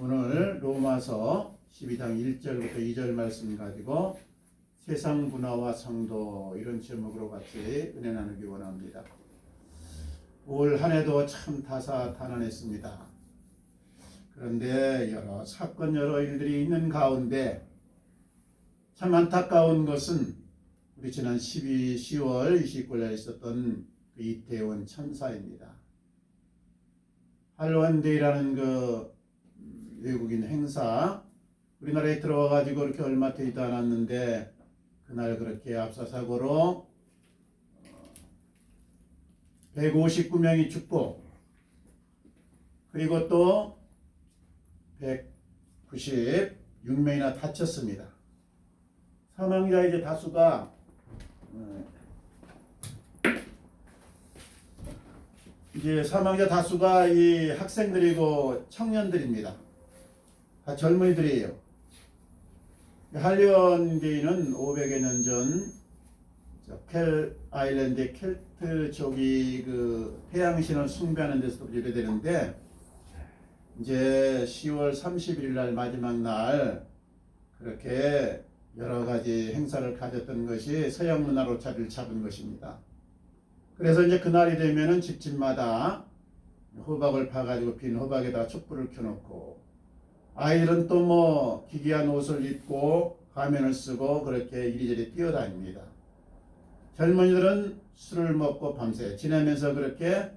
오늘 로마서 12장 1절부터 2절 말씀 가지고 세상 문화와 성도 이런 제목으로 같이 은혜 나누기 원합니다. 올 한 해도 참 다사다난했습니다. 그런데 여러 사건 여러 일들이 있는 가운데 참 안타까운 것은 우리 지난 10월 29일에 있었던 그 이태원 참사입니다. 할로윈데이라는 그 외국인 행사 우리나라에 들어와 가지고 그렇게 얼마 되지도 않았는데 그날 그렇게 압사사고로 159명이 죽고 그리고 또 196명이나 다쳤습니다. 사망자 이제 다수가 이 학생들이고 청년들입니다. 다 젊은이들이에요. 할리원데이는 500여 년 전 켈 아일랜드의 켈트족이 그 태양신을 숭배하는 데서 유래되는데 이제 10월 31일 날 마지막 날 그렇게 여러 가지 행사를 가졌던 것이 서양 문화로 자리를 잡은 것입니다. 그래서 이제 그날이 되면은 집집마다 호박을 파가지고 빈 호박에다 촛불을 켜놓고 아이들은 또 뭐 기괴한 옷을 입고 가면을 쓰고 그렇게 이리저리 뛰어다닙니다. 젊은이들은 술을 먹고 밤새 지내면서 그렇게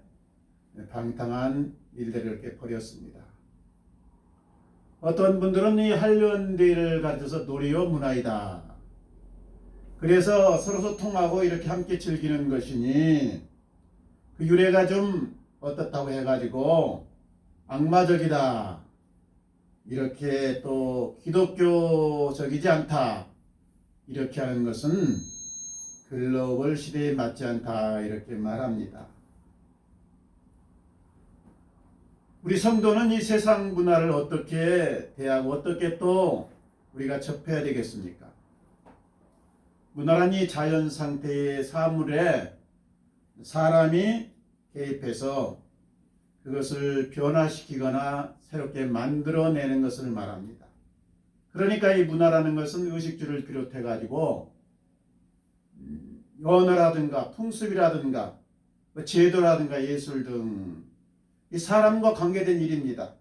방탕한 일들을 이렇게 벌였습니다. 어떤 분들은 이 할리원데이를 가져서 놀이요 문화이다. 그래서 서로 소통하고 이렇게 함께 즐기는 것이니 그 유래가 좀 어떻다고 해가지고 악마적이다. 이렇게 또 기독교적이지 않다. 이렇게 하는 것은 글로벌 시대에 맞지 않다. 이렇게 말합니다. 우리 성도는 이 세상 문화를 어떻게 대하고 어떻게 또 우리가 접해야 되겠습니까? 문화란 이 자연 상태의 사물에 사람이 개입해서 그것을 변화시키거나 새롭게 만들어내는 것을 말합니다. 그러니까 이 문화라는 것은 의식주를 비롯해 가지고 언어라든가 풍습이라든가 제도라든가 예술 등 이 사람과 관계된 일입니다.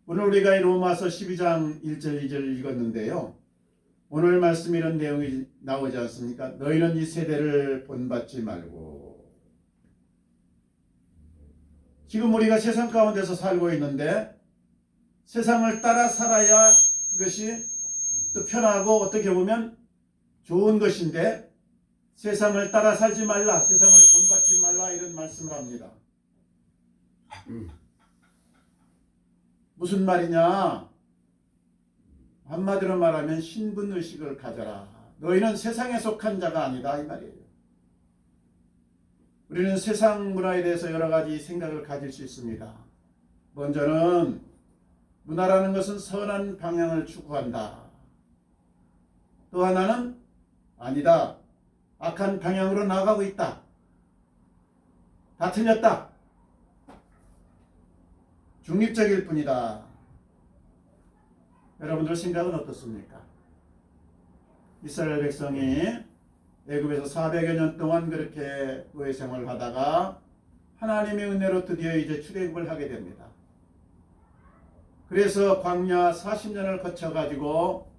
오늘 우리가 이 로마서 12장 1절 2절 읽었는데요. 오늘 말씀 이런 내용이 나오지 않습니까? 너희는 이 세대를 본받지 말고. 지금 우리가 세상 가운데서 살고 있는데 세상을 따라 살아야 그것이 또 편하고 어떻게 보면 좋은 것인데 세상을 따라 살지 말라, 세상을 본받지 말라 이런 말씀을 합니다. 무슨 말이냐? 한마디로 말하면 신분의식을 가져라. 너희는 세상에 속한 자가 아니다 이 말이에요. 우리는 세상 문화에 대해서 여러 가지 생각을 가질 수 있습니다. 먼저는 문화라는 것은 선한 방향을 추구한다. 또 하나는 아니다. 악한 방향으로 나가고 있다. 다 틀렸다. 중립적일 뿐이다. 여러분들 생각은 어떻습니까? 이스라엘 백성이 애굽에서 400여 년 동안 그렇게 노예 생활을 하다가 하나님의 은혜로 드디어 이제 출애굽을 하게 됩니다. 그래서 광야 40년을 거쳐가지고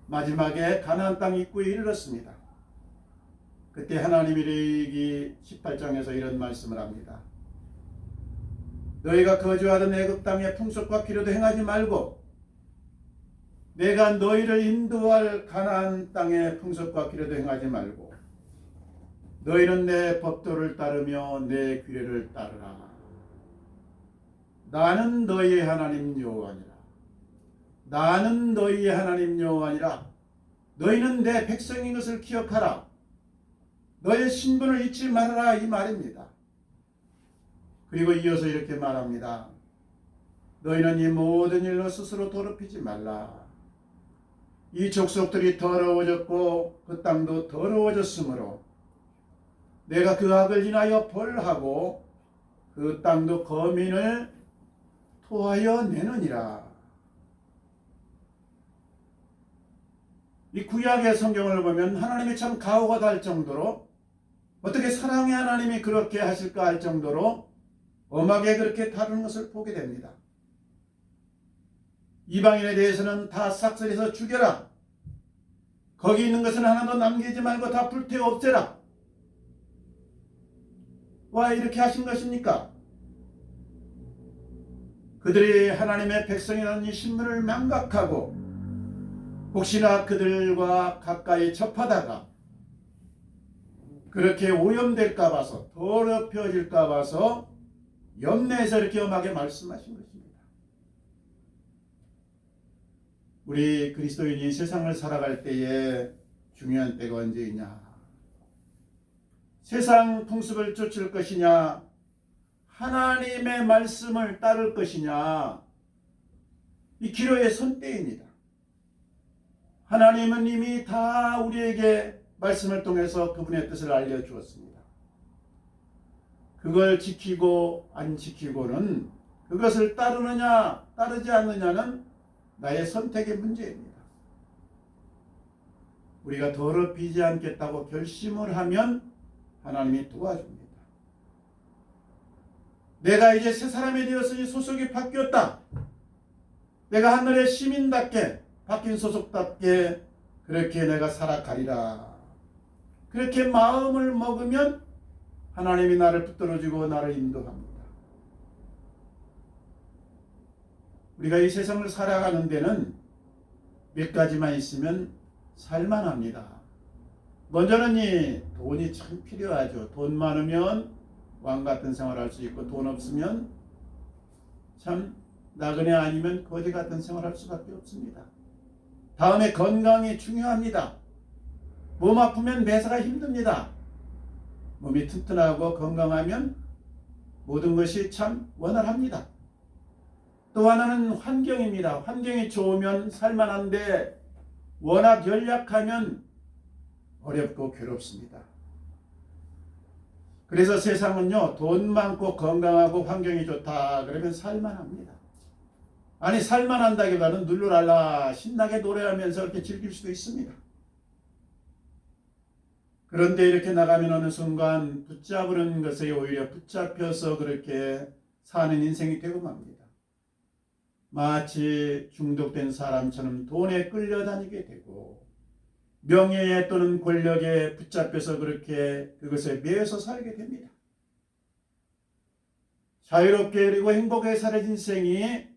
마지막에 가나안 땅 입구에 이르렀습니다. 그때 하나님이 레위기 18장에서 이런 말씀을 합니다. 너희가 거주하던 애굽 땅의 풍속과 필요도 행하지 말고 내가 너희를 인도할 가나안 땅의 풍속과 기례도 행하지 말고 너희는 내 법도를 따르며 내 규례를 따르라. 나는 너희의 하나님 여호와니라. 나는 너희의 하나님 여호와니라. 너희는 내 백성인 것을 기억하라. 너의 신분을 잊지 말아라 이 말입니다. 그리고 이어서 이렇게 말합니다. 너희는 이 모든 일로 스스로 더럽히지 말라. 이 족속들이 더러워졌고 그 땅도 더러워졌으므로 내가 그 악을 인하여 벌하고 그 땅도 거민을 토하여 내느니라. 이 구약의 성경을 보면 하나님이 참 가오가 달 정도로, 어떻게 사랑의 하나님이 그렇게 하실까 할 정도로 엄하게 그렇게 다루는 것을 보게 됩니다. 이방인에 대해서는 다 싹쓸이해서 죽여라. 거기 있는 것은 하나도 남기지 말고 다 불태워 없애라. 왜 이렇게 하신 것입니까? 그들이 하나님의 백성이라는 이 신분을 망각하고 혹시나 그들과 가까이 접하다가 그렇게 오염될까 봐서, 더럽혀질까 봐서 염려해서 이렇게 엄하게 말씀하신 것입니다. 우리 그리스도인이 세상을 살아갈 때에 중요한 때가 언제이냐? 세상 풍습을 쫓을 것이냐? 하나님의 말씀을 따를 것이냐? 이 기로의 선때입니다. 하나님은 이미 다 우리에게 말씀을 통해서 그분의 뜻을 알려주었습니다. 그걸 지키고 안 지키고는, 그것을 따르느냐 따르지 않느냐는 나의 선택의 문제입니다. 우리가 더럽히지 않겠다고 결심을 하면 하나님이 도와줍니다. 내가 이제 새 사람이 되었으니 소속이 바뀌었다. 내가 하늘의 시민답게, 바뀐 소속답게 그렇게 내가 살아가리라. 그렇게 마음을 먹으면 하나님이 나를 붙들어주고 나를 인도합니다. 우리가 이 세상을 살아가는 데는 몇 가지만 있으면 살만합니다. 먼저는 이 돈이 참 필요하죠. 돈 많으면 왕 같은 생활을 할 수 있고, 돈 없으면 참 나그네 아니면 거지 같은 생활을 할 수밖에 없습니다. 다음에 건강이 중요합니다. 몸 아프면 매사가 힘듭니다. 몸이 튼튼하고 건강하면 모든 것이 참 원활합니다. 또 하나는 환경입니다. 환경이 좋으면 살만한데 워낙 연약하면 어렵고 괴롭습니다. 그래서 세상은요, 돈 많고 건강하고 환경이 좋다 그러면 살만합니다. 아니, 살만한다기보다는 룰루랄라 신나게 노래하면서 이렇게 즐길 수도 있습니다. 그런데 이렇게 나가면 어느 순간 붙잡으는 것에 오히려 붙잡혀서 그렇게 사는 인생이 되고 맙니다. 마치 중독된 사람처럼 돈에 끌려다니게 되고, 명예에 또는 권력에 붙잡혀서 그렇게 그것에 매여서 살게 됩니다. 자유롭게 그리고 행복하게 살아진 인생이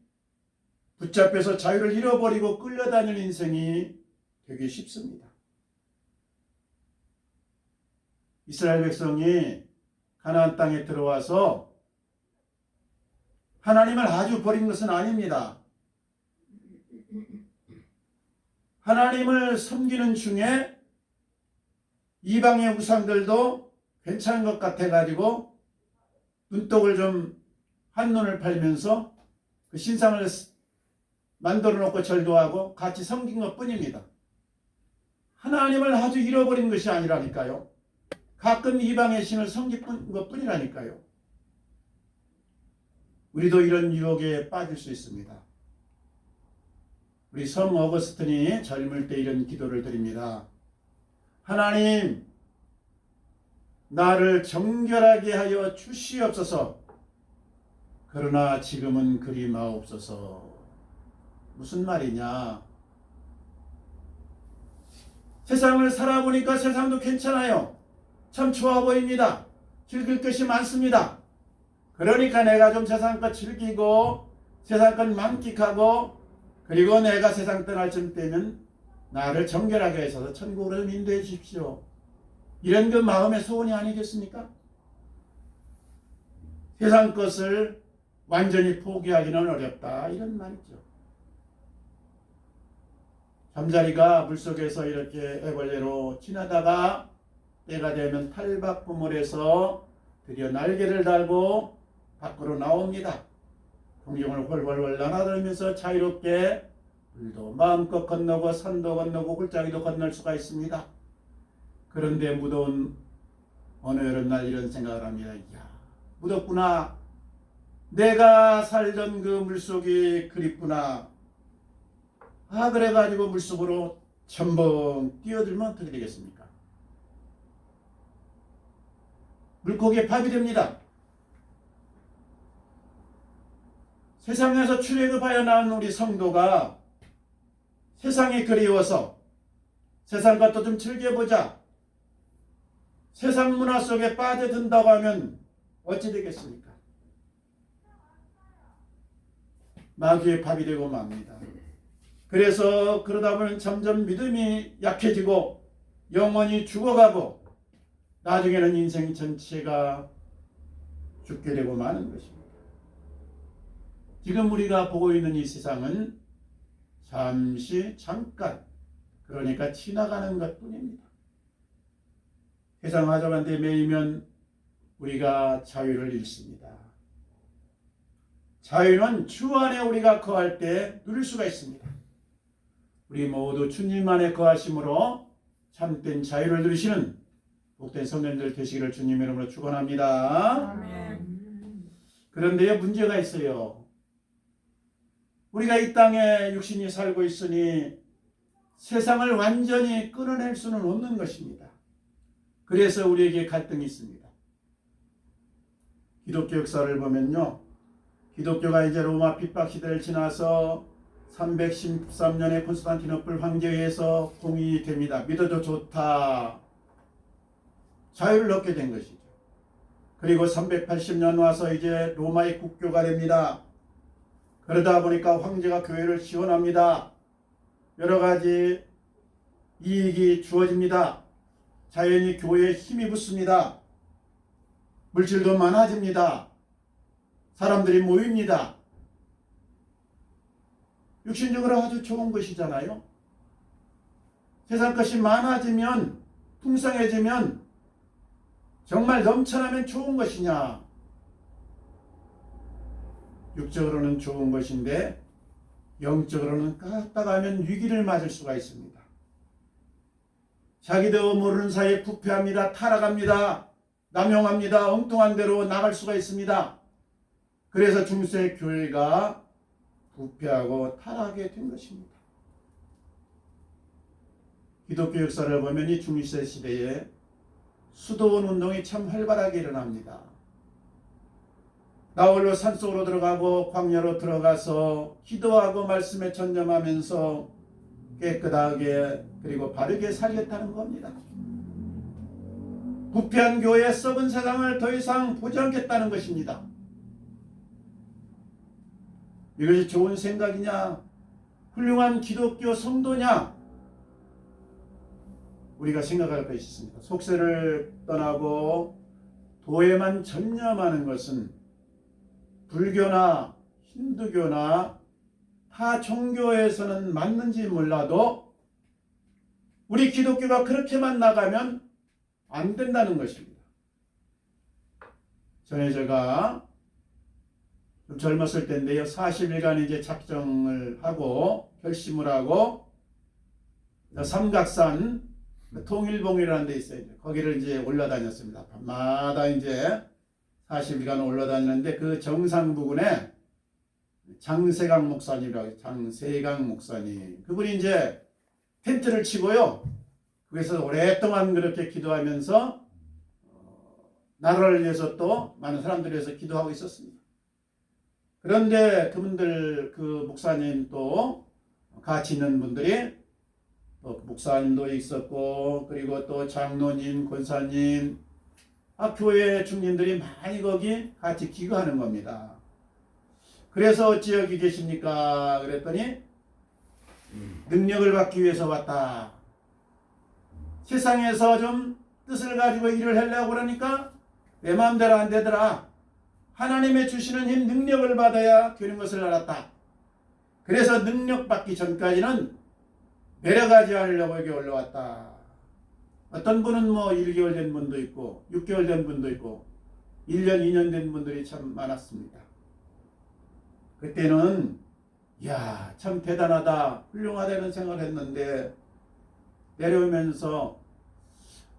붙잡혀서 자유를 잃어버리고 끌려다니는 인생이 되기 쉽습니다. 이스라엘 백성이 가나안 땅에 들어와서 하나님을 아주 버린 것은 아닙니다. 하나님을 섬기는 중에 이방의 우상들도 괜찮은 것 같아가지고 눈독을 좀 한눈을 팔면서 그 신상을 만들어 놓고 절도 하고 같이 섬긴 것 뿐입니다. 하나님을 아주 잃어버린 것이 아니라니까요. 가끔 이방의 신을 섬긴 것 뿐이라니까요. 우리도 이런 유혹에 빠질 수 있습니다. 우리 성 어거스틴이 젊을 때 이런 기도를 드립니다. 하나님, 나를 정결하게 하여 주시옵소서. 그러나 지금은 그리 마옵소서. 무슨 말이냐? 세상을 살아보니까 세상도 괜찮아요. 참 좋아 보입니다. 즐길 것이 많습니다. 그러니까 내가 좀 세상 것 즐기고 세상 것 만끽하고, 그리고 내가 세상 떠날 쯤 되면 나를 정결하게 하셔서 천국으로 좀 인도해 주십시오. 이런 그 마음의 소원이 아니겠습니까? 세상 것을 완전히 포기하기는 어렵다, 이런 말이죠. 잠자리가 물속에서 이렇게 애벌레로 지나다가 때가 되면 탈바꿈을 드디어 날개를 달고 밖으로 나옵니다. 풍경을 훨훨 날아다니면서 자유롭게 물도 마음껏 건너고 산도 건너고 골짜기도 건널 수가 있습니다. 그런데 무더운 어느 여름날 이런 생각을 합니다. 이야, 무덥구나. 내가 살던 그 물속이 그립구나. 그래가지고 물속으로 첨벙 뛰어들면 어떻게 되겠습니까? 물고기에 밥이 됩니다. 세상에서 출애굽하여 나온 우리 성도가 세상이 그리워서 세상 것도 좀 즐겨보자. 세상 문화 속에 빠져든다고 하면 어찌 되겠습니까? 마귀의 밥이 되고 맙니다. 그래서 그러다 보면 점점 믿음이 약해지고 영혼이 죽어가고 나중에는 인생 전체가 죽게 되고 마는 것입니다. 지금 우리가 보고 있는 이 세상은 잠깐 그러니까 지나가는 것뿐입니다. 세상 화자한테 매이면 우리가 자유를 잃습니다. 자유는 주 안에 우리가 거할 때 누릴 수가 있습니다. 우리 모두 주님 안에 거하심으로 참된 자유를 누리시는 복된 성도님들 되시기를 주님 이름으로 축원합니다. 아멘. 그런데요, 문제가 있어요. 우리가 이 땅에 육신이 살고 있으니 세상을 완전히 끊어낼 수는 없는 것입니다. 그래서 우리에게 갈등이 있습니다. 기독교 역사를 보면요, 기독교가 이제 로마 핍박 시대를 지나서 313년에 콘스탄티노플 황제에 의해서 공인이 됩니다. 믿어도 좋다. 자유를 얻게 된 것이죠. 그리고 380년 와서 이제 로마의 국교가 됩니다. 그러다 보니까 황제가 교회를 지원합니다. 여러 가지 이익이 주어집니다. 자연히 교회에 힘이 붙습니다. 물질도 많아집니다. 사람들이 모입니다. 육신적으로 아주 좋은 것이잖아요. 세상 것이 많아지면, 풍성해지면 정말 넘쳐나면 좋은 것이냐? 육적으로는 좋은 것인데 영적으로는 까딱하면 위기를 맞을 수가 있습니다. 자기도 모르는 사이에 부패합니다. 타락합니다. 남용합니다. 엉뚱한 대로 나갈 수가 있습니다. 그래서 중세 교회가 부패하고 타락하게 된 것입니다. 기독교 역사를 보면 이 중세 시대에 수도원 운동이 참 활발하게 일어납니다. 나홀로 산속으로 들어가고 광야로 들어가서 기도하고 말씀에 전념하면서 깨끗하게 그리고 바르게 살겠다는 겁니다. 부패한 교회, 썩은 세상을 더 이상 보지 않겠다는 것입니다. 이것이 좋은 생각이냐? 훌륭한 기독교 성도냐? 우리가 생각할 것이 있습니다. 속세를 떠나고 도에만 전념하는 것은 불교나 힌두교나 타 종교에서는 맞는지 몰라도 우리 기독교가 그렇게만 나가면 안 된다는 것입니다. 전에 제가 좀 젊었을 때인데요, 40일간 이제 작정을 하고 결심을 하고 삼각산 통일봉이라는 데 있어요. 거기를 이제 올라다녔습니다. 밤마다 이제 40일간 올라다니는데 그 정상 부근에 장세강 목사님이라고, 장세강 목사님, 그분이 이제 텐트를 치고요, 그래서 오랫동안 그렇게 기도하면서 나라를 위해서 또 많은 사람들을 위해서 기도하고 있었습니다. 그런데 그분들, 그 목사님 또 같이 있는 분들이 또 목사님도 있었고, 그리고 또 장로님, 권사님, 교회 중진들이 많이 거기 같이 기거하는 겁니다. 그래서 어찌 여기 계십니까? 그랬더니 능력을 받기 위해서 왔다. 세상에서 좀 뜻을 가지고 일을 하려고 그러니까 내 마음대로 안 되더라. 하나님의 주시는 힘, 능력을 받아야 되는 것을 알았다. 그래서 능력 받기 전까지는 내려가지 않으려고 여기 올라왔다. 어떤 분은 뭐 1개월 된 분도 있고 6개월 된 분도 있고 1년, 2년 된 분들이 참 많았습니다. 그때는 이야, 참 대단하다, 훌륭하다는 생각을 했는데 내려오면서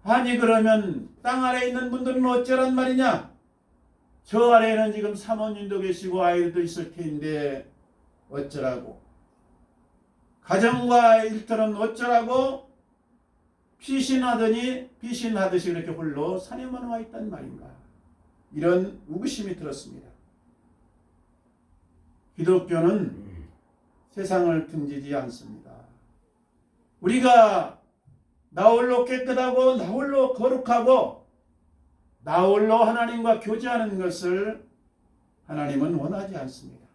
아니 그러면 땅 아래에 있는 분들은 어쩌란 말이냐? 저 아래에는 지금 사모님도 계시고 아이들도 있을 텐데 어쩌라고? 가정과 일터는 어쩌라고? 피신하듯이 이렇게 홀로 산에만 와 있단 말인가? 이런 우구심이 들었습니다. 기독교는 세상을 등지지 않습니다. 우리가 나홀로 깨끗하고 나홀로 거룩하고 나홀로 하나님과 교제하는 것을 하나님은 원하지 않습니다.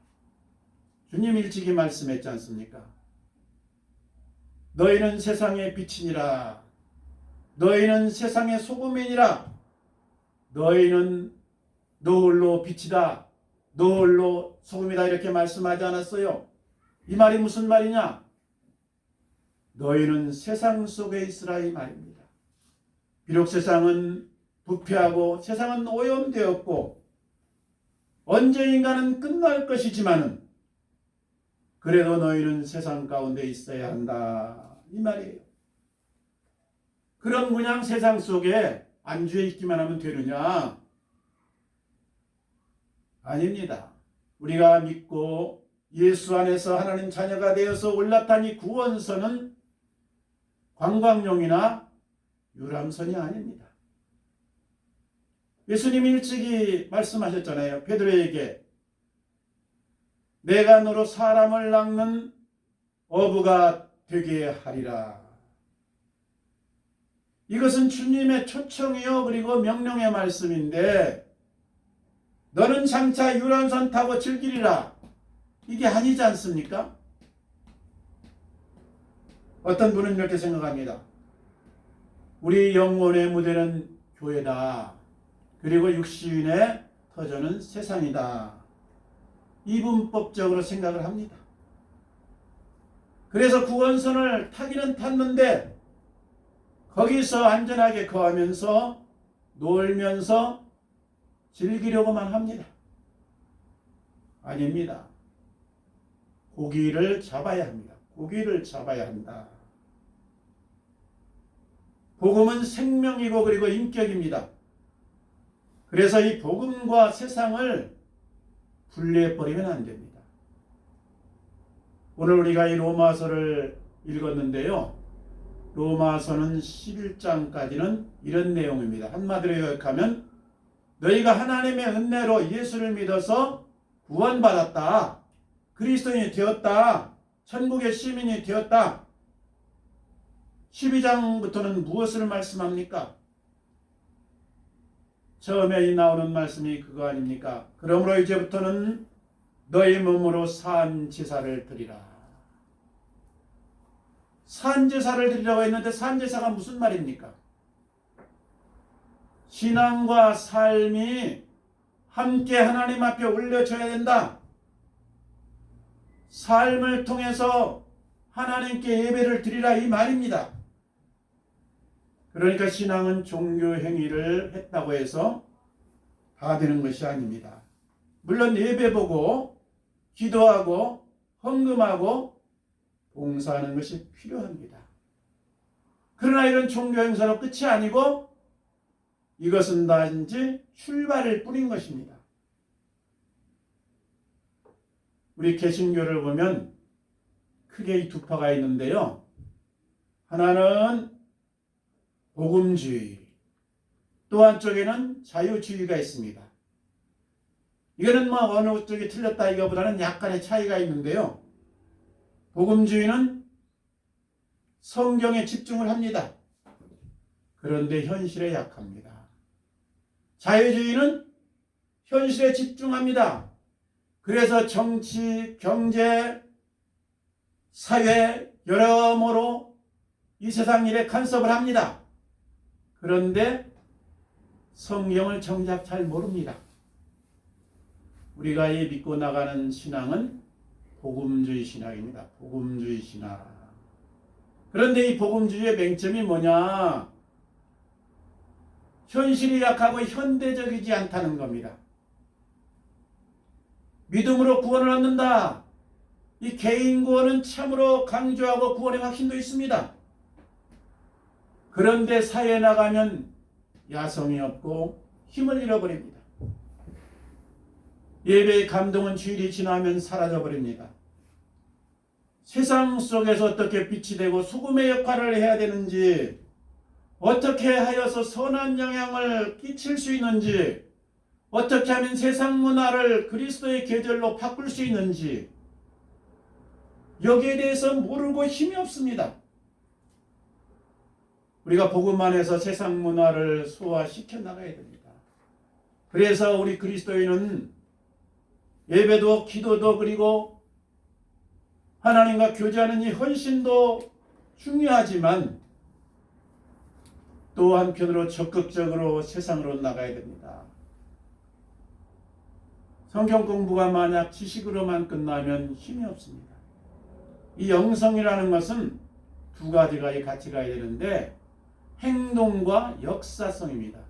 주님 일찍이 말씀했지 않습니까? 너희는 세상의 빛이니라. 너희는 세상의 소금이니라. 너희는 너홀로 빛이다. 너홀로 소금이다. 이렇게 말씀하지 않았어요? 이 말이 무슨 말이냐? 너희는 세상 속에 있으라 이 말입니다. 비록 세상은 부패하고 세상은 오염되었고 언젠가는 끝날 것이지만은 그래도 너희는 세상 가운데 있어야 한다. 이 말이에요. 그럼 그냥 세상 속에 안주해 있기만 하면 되느냐? 아닙니다. 우리가 믿고 예수 안에서 하나님 자녀가 되어서 올라탄 이 구원선은 관광용이나 유람선이 아닙니다. 예수님이 일찍이 말씀하셨잖아요. 베드로에게 내가 너로 사람을 낚는 어부가 되게 하리라. 이것은 주님의 초청이요 그리고 명령의 말씀인데 너는 장차 유람선 타고 즐기리라. 이게 아니지 않습니까? 어떤 분은 이렇게 생각합니다. 우리 영혼의 무대는 교회다. 그리고 육신의 터전은 세상이다. 이분법적으로 생각을 합니다. 그래서 구원선을 타기는 탔는데 거기서 안전하게 거하면서 놀면서 즐기려고만 합니다. 아닙니다. 고기를 잡아야 합니다. 고기를 잡아야 한다. 복음은 생명이고 그리고 인격입니다. 그래서 이 복음과 세상을 분리해버리면 안 됩니다. 오늘 우리가 이 로마서를 읽었는데요. 로마서는 11장까지는 이런 내용입니다. 한마디로 요약하면 너희가 하나님의 은혜로 예수를 믿어서 구원받았다. 그리스도인이 되었다. 천국의 시민이 되었다. 12장부터는 무엇을 말씀합니까? 처음에 나오는 말씀이 그거 아닙니까? 그러므로 이제부터는 너희 몸으로 산제사를 드리라. 산제사를 드리라고 했는데 산제사가 무슨 말입니까? 신앙과 삶이 함께 하나님 앞에 올려져야 된다. 삶을 통해서 하나님께 예배를 드리라 이 말입니다. 그러니까 신앙은 종교 행위를 했다고 해서 다 되는 것이 아닙니다. 물론 예배 보고 기도하고 헌금하고 봉사하는 것이 필요합니다. 그러나 이런 종교 행사로 끝이 아니고 이것은 단지 출발일 뿐인 것입니다. 우리 개신교를 보면 크게 이 두 파가 있는데요. 하나는 복음주의, 또 한쪽에는 자유주의가 있습니다. 이거는 뭐 어느 쪽이 틀렸다 이거보다는 약간의 차이가 있는데요. 복음주의는 성경에 집중을 합니다. 그런데 현실에 약합니다. 자유주의는 현실에 집중합니다. 그래서 정치, 경제, 사회 여러모로 이 세상 일에 간섭을 합니다. 그런데 성경을 정작 잘 모릅니다. 우리가 이 믿고 나가는 신앙은 복음주의 신앙입니다. 복음주의 신앙. 그런데 이 복음주의의 맹점이 뭐냐? 현실이 약하고 현대적이지 않다는 겁니다. 믿음으로 구원을 얻는다. 이 개인 구원은 참으로 강조하고 구원의 확신도 있습니다. 그런데 사회에 나가면 야성이 없고 힘을 잃어버립니다. 예배의 감동은 주일이 지나면 사라져버립니다. 세상 속에서 어떻게 빛이 되고 소금의 역할을 해야 되는지, 어떻게 하여서 선한 영향을 끼칠 수 있는지, 어떻게 하면 세상 문화를 그리스도의 계절로 바꿀 수 있는지, 여기에 대해서 모르고 힘이 없습니다. 우리가 복음 안에서 세상 문화를 소화시켜 나가야 됩니다. 그래서 우리 그리스도인은 예배도 기도도 그리고 하나님과 교제하는 이 헌신도 중요하지만 또 한편으로 적극적으로 세상으로 나가야 됩니다. 성경 공부가 만약 지식으로만 끝나면 힘이 없습니다. 이 영성이라는 것은 두 가지가 같이 가야 되는데 행동과 역사성입니다.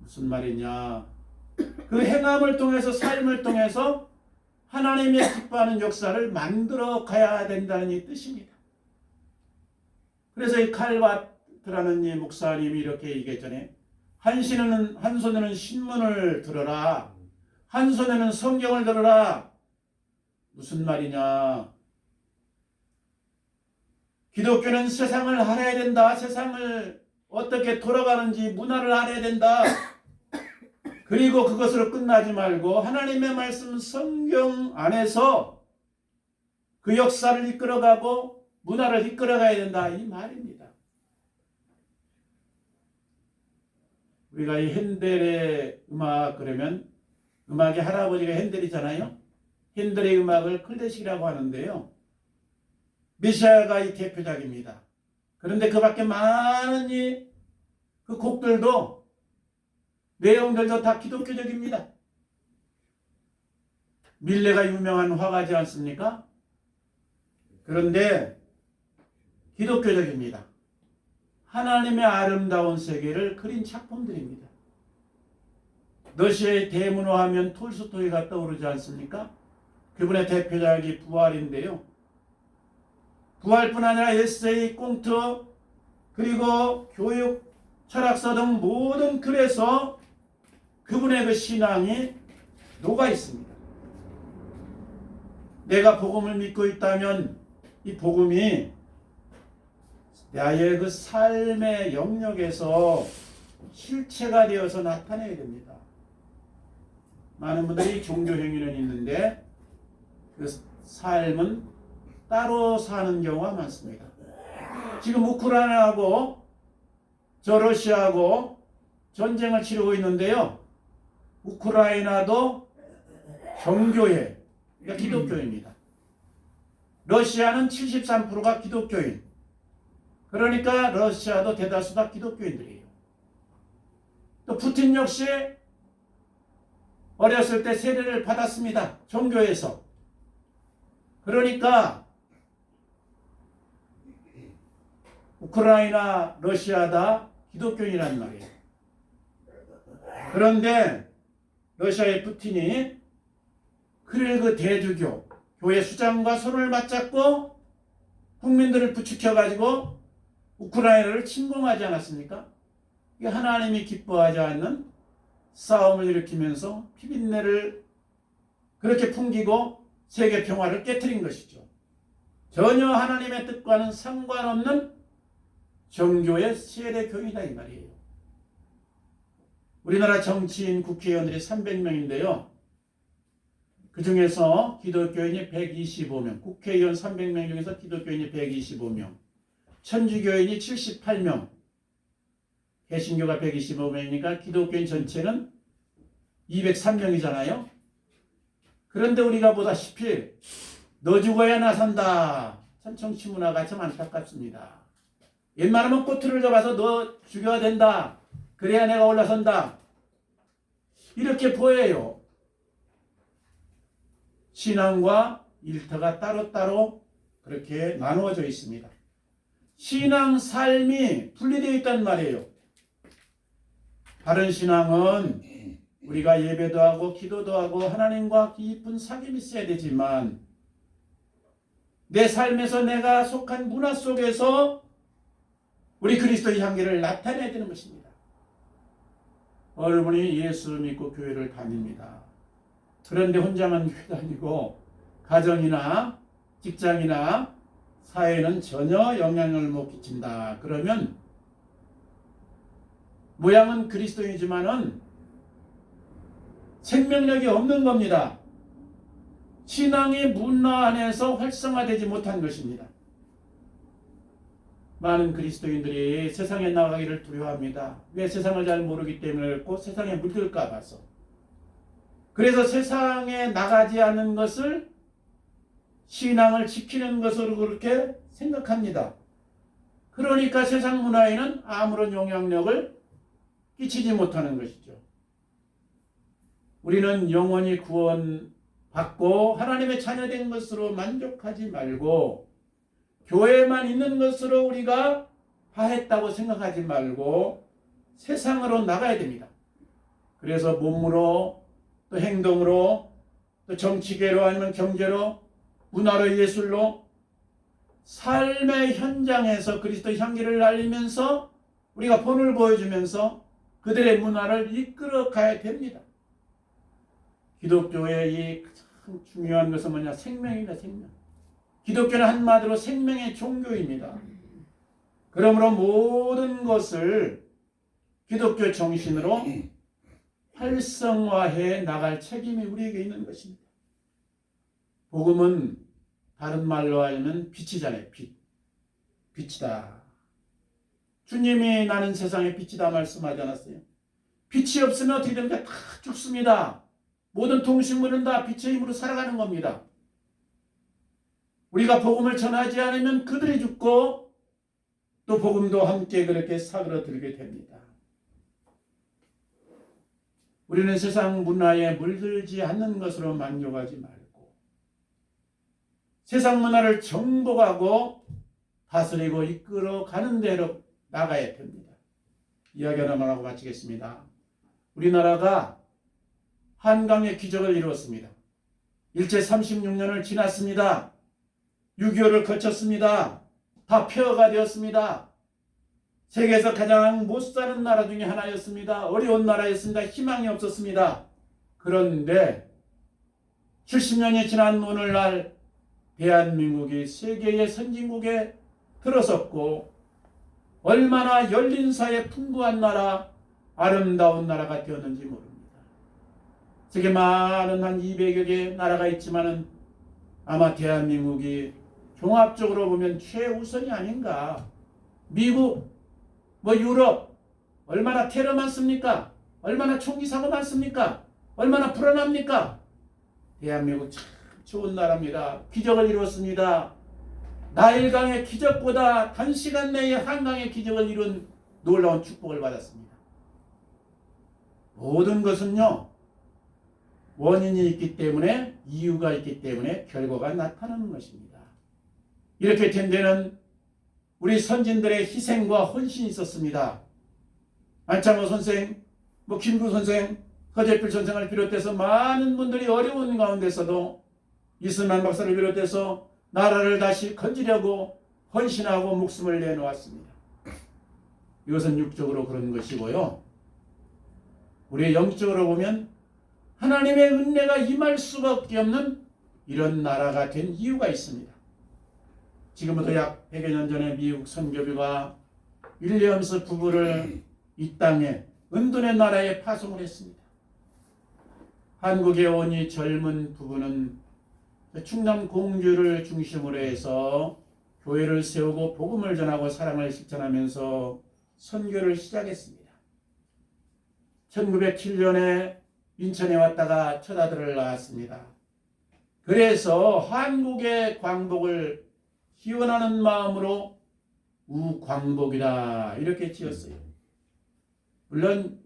무슨 말이냐? 그 행함을 통해서 삶을 통해서 하나님의 기뻐하는 역사를 만들어 가야 된다는 이 뜻입니다. 그래서 이 칼바트라는 이 목사님이 이렇게 얘기했잖아요. 한 손에는 신문을 들어라. 한 손에는 성경을 들어라. 무슨 말이냐? 기독교는 세상을 알아야 된다. 세상을 어떻게 돌아가는지 문화를 알아야 된다. 그리고 그것으로 끝나지 말고 하나님의 말씀 성경 안에서 그 역사를 이끌어가고 문화를 이끌어가야 된다. 이 말입니다. 우리가 이 핸델의 음악 그러면 음악의 할아버지가 핸델이잖아요. 핸델의 음악을 클래식이라고 하는데요. 메시아가 이 대표작입니다. 그런데 그 밖에 많은 그 곡들도 내용들도 다 기독교적입니다. 밀레가 유명한 화가지 않습니까? 그런데 기독교적입니다. 하나님의 아름다운 세계를 그린 작품들입니다. 러시아의 대문호 하면 톨스토이가 떠오르지 않습니까? 그분의 대표작이 부활인데요. 부활뿐 아니라 에세이, 꽁트, 그리고 교육, 철학서 등 모든 글에서 그분의 그 신앙이 녹아 있습니다. 내가 복음을 믿고 있다면 이 복음이 나의 그 삶의 영역에서 실체가 되어서 나타내야 됩니다. 많은 분들이 종교 행위는 있는데 그 삶은 따로 사는 경우가 많습니다. 지금 우크라이나하고 저 러시아하고 전쟁을 치르고 있는데요. 우크라이나도 정교회, 그러니까 기독교입니다. 러시아는 73%가 기독교인. 그러니까 러시아도 대다수가 기독교인들이에요. 또 푸틴 역시 어렸을 때 세례를 받았습니다. 종교에서. 그러니까 우크라이나, 러시아 다 기독교인이란 말이에요. 그런데 러시아의 푸틴이 그 대주교, 교회 수장과 손을 맞잡고 국민들을 부추겨가지고 우크라이나를 침공하지 않았습니까? 이게 하나님이 기뻐하지 않는 싸움을 일으키면서 피빈내를 그렇게 풍기고 세계 평화를 깨트린 것이죠. 전혀 하나님의 뜻과는 상관없는 정교의 세례교이다 이 말이에요. 우리나라 정치인 국회의원들이 300명인데요. 그 중에서 기독교인이 125명, 국회의원 300명 중에서 기독교인이 125명, 천주교인이 78명, 개신교가 125명이니까 기독교인 전체는 203명이잖아요. 그런데 우리가 보다시피 너 죽어야 나 산다. 참 정치 문화가 참 안타깝습니다. 웬만하면 꼬투리를 잡아서 너 죽여야 된다. 그래야 내가 올라선다. 이렇게 보여요. 신앙과 일터가 따로따로 그렇게 나누어져 있습니다. 신앙 삶이 분리되어 있단 말이에요. 바른 신앙은 우리가 예배도 하고 기도도 하고 하나님과 깊은 사귐이 있어야 되지만 내 삶에서 내가 속한 문화 속에서 우리 그리스도의 향기를 나타내야 되는 것입니다. 여러분이 예수를 믿고 교회를 다닙니다. 그런데 혼자만 교회 다니고 가정이나 직장이나 사회는 전혀 영향을 못 끼친다. 그러면 모양은 그리스도이지만은 생명력이 없는 겁니다. 신앙의 문화 안에서 활성화되지 못한 것입니다. 많은 그리스도인들이 세상에 나가기를 두려워합니다. 왜? 세상을 잘 모르기 때문에 그렇고 세상에 물들까 봐서. 그래서 세상에 나가지 않는 것을 신앙을 지키는 것으로 그렇게 생각합니다. 그러니까 세상 문화에는 아무런 영향력을 끼치지 못하는 것이죠. 우리는 영원히 구원받고 하나님의 자녀된 것으로 만족하지 말고 교회만 있는 것으로 우리가 다했다고 생각하지 말고 세상으로 나가야 됩니다. 그래서 몸으로 또 행동으로 또 정치계로 아니면 경제로 문화로 예술로 삶의 현장에서 그리스도 향기를 날리면서 우리가 본을 보여주면서 그들의 문화를 이끌어 가야 됩니다. 기독교의 이 가장 중요한 것은 뭐냐? 생명입니다. 생명. 기독교는 한마디로 생명의 종교입니다. 그러므로 모든 것을 기독교 정신으로 활성화해 나갈 책임이 우리에게 있는 것입니다. 복음은 다른 말로 하면 빛이잖아요. 빛. 빛이다. 주님이 나는 세상의 빛이다 말씀하지 않았어요? 빛이 없으면 어떻게 됩니까? 다 죽습니다. 모든 동식물은 다 빛의 힘으로 살아가는 겁니다. 우리가 복음을 전하지 않으면 그들이 죽고 또 복음도 함께 그렇게 사그러들게 됩니다. 우리는 세상 문화에 물들지 않는 것으로 만족하지 말고 세상 문화를 정복하고 다스리고 이끌어 가는 대로 나가야 됩니다. 이야기 하나만 하고 마치겠습니다. 우리나라가 한강의 기적을 이루었습니다. 일제 36년을 지났습니다. 6.25를 거쳤습니다. 다 폐허가 되었습니다. 세계에서 가장 못 사는 나라 중에 하나였습니다. 어려운 나라였습니다. 희망이 없었습니다. 그런데 70년이 지난 오늘날 대한민국이 세계의 선진국에 들어섰고 얼마나 열린 사회 풍부한 나라, 아름다운 나라가 되었는지 모릅니다. 세계 많은 한 200여 개의 나라가 있지만은 아마 대한민국이 종합적으로 보면 최우선이 아닌가. 미국, 유럽, 얼마나 테러 많습니까? 얼마나 총기 사고 많습니까? 얼마나 불안합니까? 대한민국 참 좋은 나라입니다. 기적을 이루었습니다. 나일강의 기적보다 단시간 내에 한강의 기적을 이룬 놀라운 축복을 받았습니다. 모든 것은요, 원인이 있기 때문에, 이유가 있기 때문에 결과가 나타나는 것입니다. 이렇게 된 데는 우리 선진들의 희생과 헌신이 있었습니다. 안창호 선생, 김구 선생, 허재필 선생을 비롯해서 많은 분들이 어려운 가운데서도 이승만 박사를 비롯해서 나라를 다시 건지려고 헌신하고 목숨을 내놓았습니다. 이것은 육적으로 그런 것이고요. 우리 영적으로 보면 하나님의 은혜가 임할 수밖에 없는 이런 나라가 된 이유가 있습니다. 지금부터 약 100여 년 전에 미국 선교비가 윌리엄스 부부를 이 땅에 은둔의 나라에 파송을 했습니다. 한국에 온 이 젊은 부부는 충남 공주를 중심으로 해서 교회를 세우고 복음을 전하고 사랑을 실천하면서 선교를 시작했습니다. 1907년에 인천에 왔다가 첫 아들을 낳았습니다. 그래서 한국의 광복을 기원하는 마음으로 우광복이다 이렇게 지었어요. 물론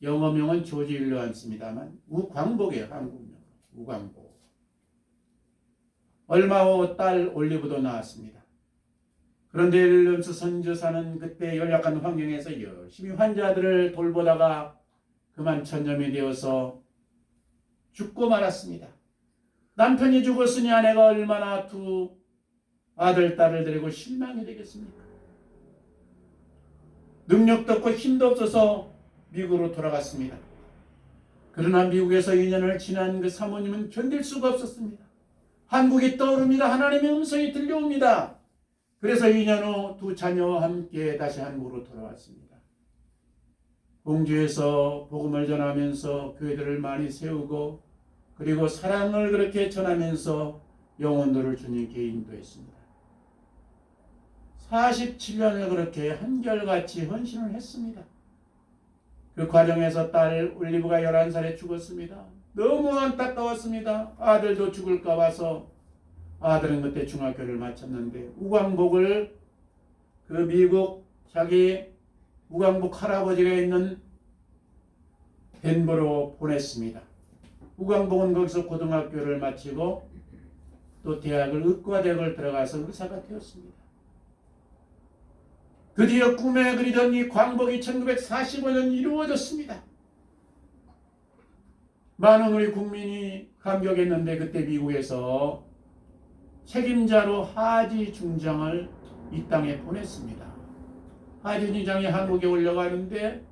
영어명은 조지 윌리엄스입니다만 우광복이에요. 한국명 우광복. 얼마 후 딸 올리브도 나왔습니다. 그런데 윌리엄스 선교사는 그때 연약한 환경에서 열심히 환자들을 돌보다가 그만 전염이 되어서 죽고 말았습니다. 남편이 죽었으니 아내가 얼마나 두 아들, 딸을 데리고 실망이 되겠습니까? 능력도 없고 힘도 없어서 미국으로 돌아갔습니다. 그러나 미국에서 2년을 지난 그 사모님은 견딜 수가 없었습니다. 한국이 떠오릅니다. 하나님의 음성이 들려옵니다. 그래서 2년 후 두 자녀와 함께 다시 한국으로 돌아왔습니다. 공주에서 복음을 전하면서 교회들을 많이 세우고 그리고 사랑을 그렇게 전하면서 영혼들을 주님께 인도했습니다. 47년을 그렇게 한결같이 헌신을 했습니다. 그 과정에서 딸 올리브가 11살에 죽었습니다. 너무 안타까웠습니다. 아들도 죽을까 봐서 아들은 그때 중학교를 마쳤는데 우광복을 그 미국 자기 우광복 할아버지가 있는 덴버로 보냈습니다. 우광복은 거기서 고등학교를 마치고 또 대학을 의과대학을 들어가서 의사가 되었습니다. 드디어 꿈에 그리던 이 광복이 1945년 이루어졌습니다. 많은 우리 국민이 감격했는데 그때 미국에서 책임자로 하지 중장을 이 땅에 보냈습니다. 하지 중장이 한국에 올려가는데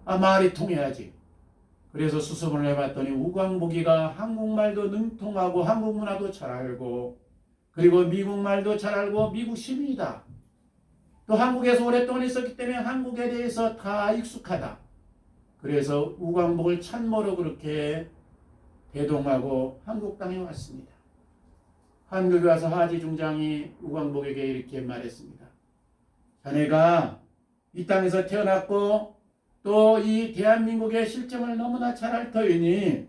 말이 통해야지. 그래서 수습을 해봤더니 우광복이가 한국말도 능통하고 한국 문화도 잘 알고 그리고 미국말도 잘 알고 미국 시민이다. 또 한국에서 오랫동안 있었기 때문에 한국에 대해서 다 익숙하다. 그래서 우광복을 참모로 그렇게 대동하고 한국 땅에 왔습니다. 한국에 와서 하지 중장이 우광복에게 이렇게 말했습니다. 자네가 이 땅에서 태어났고 또 이 대한민국의 실정을 너무나 잘 알 터이니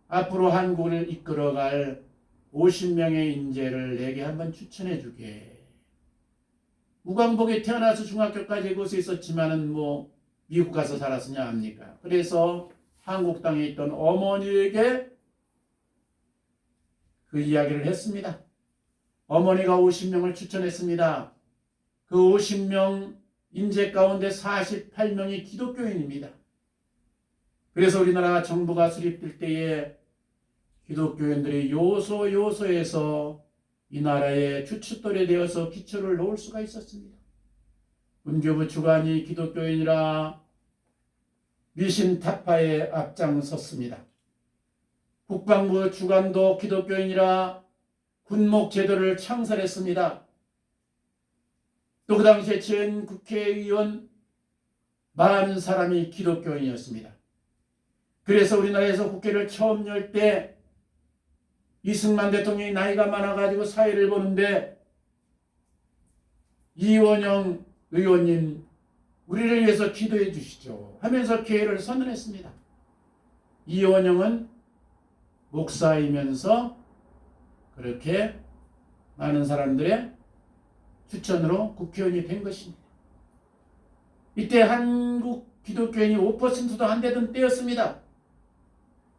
앞으로 한국을 이끌어갈 50명의 인재를 내게 한번 추천해 주게. 우광복이 태어나서 중학교까지 곳에 있었지만은 미국 가서 살았으냐 합니까? 그래서 한국 땅에 있던 어머니에게 그 이야기를 했습니다. 어머니가 50명을 추천했습니다. 그 50명 인재 가운데 48명이 기독교인입니다. 그래서 우리나라 정부가 수립될 때에 기독교인들이 요소에서 이 나라의 주춧돌이 되어서 기초를 놓을 수가 있었습니다. 문교부 주관이 기독교인이라 미신 타파에 앞장섰습니다. 국방부 주관도 기독교인이라 군목제도를 창설했습니다. 또 그 당시에 전 국회의원 많은 사람이 기독교인이었습니다. 그래서 우리나라에서 국회를 처음 열 때 이승만 대통령이 나이가 많아가지고 사회를 보는데 이원영 의원님 우리를 위해서 기도해 주시죠 하면서 기회를 선언했습니다. 이원영은 목사이면서 그렇게 많은 사람들의 추천으로 국회의원이 된 것입니다. 이때 한국 기독교인이 5%도 안 되던 때였습니다.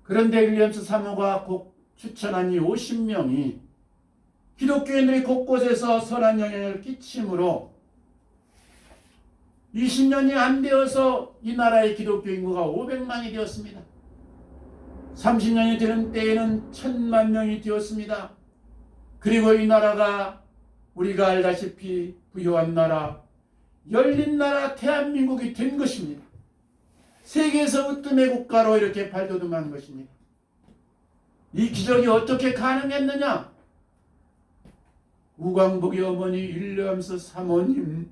그런데 윌리엄스 사모가 추천한 이 50명이 기독교인들이 곳곳에서 선한 영향을 끼침으로 20년이 안 되어서 이 나라의 기독교 인구가 500만이 되었습니다. 30년이 되는 때에는 1000만 명이 되었습니다. 그리고 이 나라가 우리가 알다시피 부유한 나라, 열린 나라 대한민국이 된 것입니다. 세계에서 으뜸의 국가로 이렇게 발돋움한 것입니다. 이 기적이 어떻게 가능했느냐? 우광복의 어머니 윌리엄스 사모님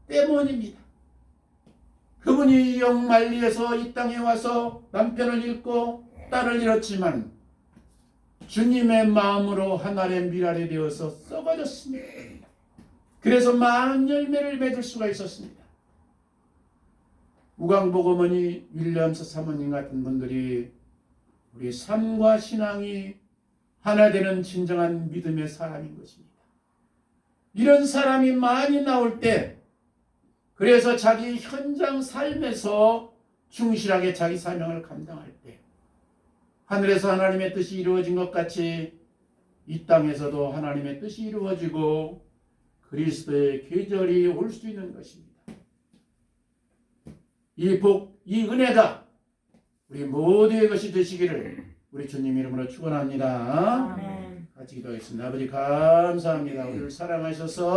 때문입니다. 그분이 영만리에서 이 땅에 와서 남편을 잃고 딸을 잃었지만 주님의 마음으로 하늘의 미랄이 되어서 썩어졌습니다. 그래서 많은 열매를 맺을 수가 있었습니다. 우광복 어머니 윌리엄스 사모님 같은 분들이 우리 삶과 신앙이 하나 되는 진정한 믿음의 사람인 것입니다. 이런 사람이 많이 나올 때 그래서 자기 현장 삶에서 충실하게 자기 사명을 감당할 때 하늘에서 하나님의 뜻이 이루어진 것 같이 이 땅에서도 하나님의 뜻이 이루어지고 그리스도의 계절이 올 수 있는 것입니다. 이 복, 이 은혜가 우리 모두의 것이 되시기를 우리 주님 이름으로 축원합니다. 아멘. 같이 기도하겠습니다. 아버지 감사합니다. 우리를 사랑하셔서